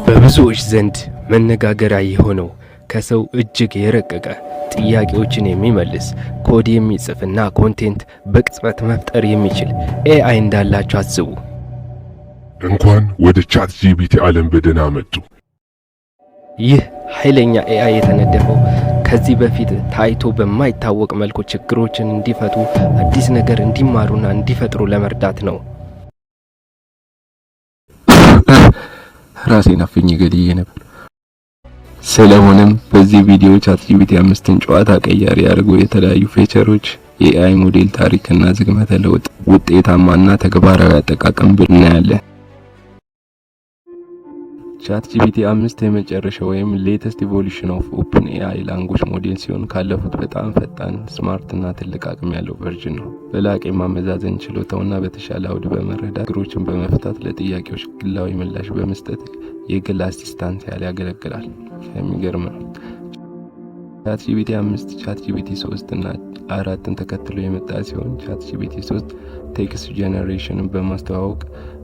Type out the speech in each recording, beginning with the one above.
በብዙዎች ዘንድ መነጋገሪያ የሆነው ከሰው እጅግ የረቀቀ ጥያቄዎችን የሚመልስ ኮድ የሚጽፍና ኮንቴንት በቅጽበት መፍጠር የሚችል ኤአይ እንዳላችሁ አስቡ። እንኳን ወደ ቻት ጂፒቲ ዓለም በደህና መጡ። ይህ ኃይለኛ ኤአይ የተነደፈው ከዚህ በፊት ታይቶ በማይታወቅ መልኩ ችግሮችን እንዲፈቱ፣ አዲስ ነገር እንዲማሩና እንዲፈጥሩ ለመርዳት ነው። ራሴን አፍኜ ገድዬ ነበር። ስለሆነም በዚህ ቪዲዮ ቻት ጂፒቲ 5ን ጨዋታ ቀያሪ ያደርጉ የተለያዩ ፊቸሮች፣ የኤአይ ሞዴል ታሪክና ዝግመተ ለውጥ፣ ውጤታማና ተግባራዊ አጠቃቀም እናያለን። ቻት ጂፒቲ 5 የመጨረሻው ወይም ሌተስት ኢቮሉሽን ኦፍ ኦፕን ኤአይ ላንጉዌጅ ሞዴል ሲሆን ካለፉት በጣም ፈጣን፣ ስማርት እና ትልቅ አቅም ያለው ቨርዥን ነው። በላቀ ማመዛዘን ችሎታውና በተሻለ አውድ በመረዳት ችግሮችን በመፍታት ለጥያቄዎች ግላዊ ምላሽ በመስጠት የግል አሲስታንት ያገለግላል። የሚገርም ነው። ቻት ጂፒቲ 5 ቻት ጂፒቲ 3 እና 4ን ተከትሎ የመጣ ሲሆን ቻት ጂፒቲ 3 ቴክስት ጄነሬሽንን በማስተዋወቅ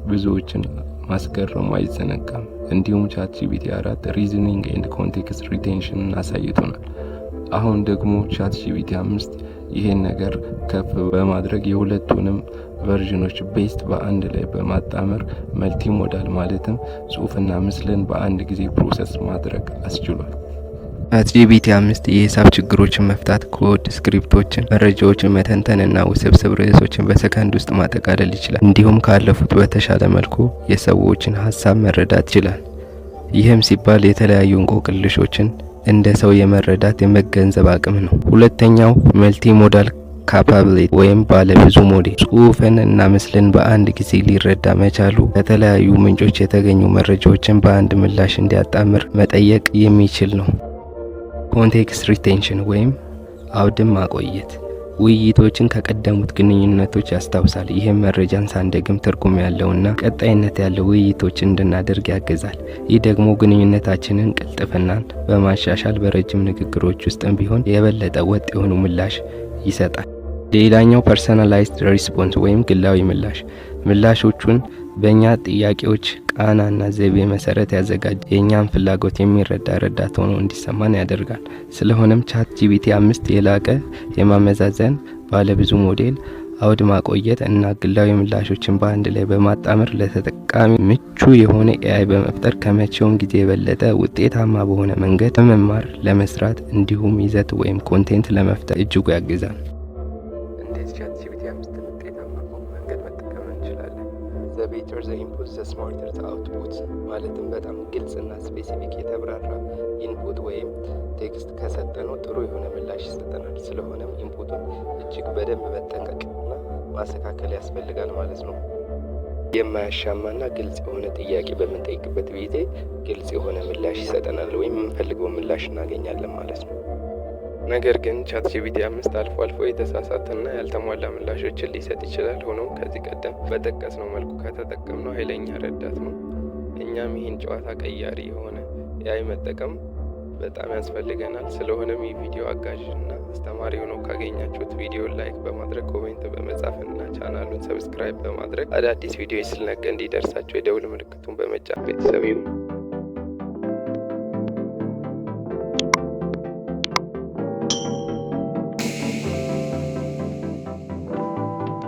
ብዙዎችን ማስገረሙ አይዘነጋም። እንዲሁም ቻት ጂፒቲ 4 ሪዝኒንግ ኤንድ ኮንቴክስት ሪቴንሽንን አሳይቶናል። አሁን ደግሞ ቻት ጂፒቲ 5 ይሄን ነገር ከፍ በማድረግ የሁለቱንም ቨርዥኖች ቤስት በአንድ ላይ በማጣመር መልቲ ሞዳል ማለትም ጽሁፍና ምስልን በአንድ ጊዜ ፕሮሰስ ማድረግ አስችሏል። ቻት ጂፒቲ 5 የሂሳብ ችግሮችን መፍታት፣ ኮድ ስክሪፕቶችን፣ መረጃዎችን መተንተን እና ውስብስብ ርዕሶችን በሰከንድ ውስጥ ማጠቃለል ይችላል። እንዲሁም ካለፉት በተሻለ መልኩ የሰዎችን ሀሳብ መረዳት ይችላል። ይህም ሲባል የተለያዩ እንቆቅልሾችን እንደ ሰው የመረዳት የመገንዘብ አቅም ነው። ሁለተኛው መልቲ ሞዳል ካፓቢሊቲ ወይም ባለ ብዙ ሞዴል፣ ጽሁፍን እና ምስልን በአንድ ጊዜ ሊረዳ መቻሉ ከተለያዩ ምንጮች የተገኙ መረጃዎችን በአንድ ምላሽ እንዲያጣምር መጠየቅ የሚችል ነው። ኮንቴክስት ሪቴንሽን ወይም አውድም ማቆየት ውይይቶችን ከቀደሙት ግንኙነቶች ያስታውሳል። ይህም መረጃን ሳንደግም ትርጉም ያለውና ቀጣይነት ያለው ውይይቶችን እንድናደርግ ያግዛል። ይህ ደግሞ ግንኙነታችንን ቅልጥፍናን በማሻሻል በረጅም ንግግሮች ውስጥም ቢሆን የበለጠ ወጥ የሆኑ ምላሽ ይሰጣል። ሌላኛው ፐርሰናላይዝድ ሪስፖንስ ወይም ግላዊ ምላሽ ምላሾቹን በእኛ ጥያቄዎች ቃናና ዘይቤ መሰረት ያዘጋጅ የእኛን ፍላጎት የሚረዳ ረዳት ሆኖ እንዲሰማን ያደርጋል። ስለሆነም ቻት ጂፒቲ 5 የላቀ የማመዛዘን ባለብዙ ሞዴል፣ አውድ ማቆየት እና ግላዊ ምላሾችን በአንድ ላይ በማጣመር ለተጠቃሚ ምቹ የሆነ ኤአይ በመፍጠር ከመቼውም ጊዜ የበለጠ ውጤታማ በሆነ መንገድ ለመማር፣ ለመስራት እንዲሁም ይዘት ወይም ኮንቴንት ለመፍጠር እጅጉ ያግዛል። እንዴት ቻት ጂፒቲ 5 ውጤታማ በሆነ መንገድ መጠቀም እንችላለን? ዘ ቤተር ዘ ኢንፑት ዘ ስማርተር ዘ አውትፑት ማለትም በጣም ግልጽና ስፔሲፊክ የተብራራ ኢንፑት ወይም ቴክስት ከሰጠነው ጥሩ የሆነ ምላሽ ይሰጠናል። ስለሆነም ኢንፑቱን እጅግ በደንብ መጠንቀቅና ማስተካከል ያስፈልጋል ማለት ነው። የማያሻማና ግልጽ የሆነ ጥያቄ በምንጠይቅበት ጊዜ ግልጽ የሆነ ምላሽ ይሰጠናል ወይም የምንፈልገው ምላሽ እናገኛለን ማለት ነው። ነገር ግን ቻት ጂፒቲ 5 አልፎ አልፎ የተሳሳተና ያልተሟላ ምላሾችን ሊሰጥ ይችላል። ሆኖም ከዚህ ቀደም በጠቀስነው መልኩ ከተጠቀምነው ኃይለኛ ረዳት ነው። እኛም ይህን ጨዋታ ቀያሪ የሆነ ኤአይ መጠቀም በጣም ያስፈልገናል። ስለሆነም ይህ ቪዲዮ አጋዥና አስተማሪ ሆኖ ካገኛችሁት ቪዲዮን ላይክ በማድረግ ኮሜንት በመጻፍ እና ቻናሉን ሰብስክራይብ በማድረግ አዳዲስ ቪዲዮ ስለነገ እንዲደርሳችሁ የደውል ምልክቱን በመጫን ቤተሰብ ይሁኑ።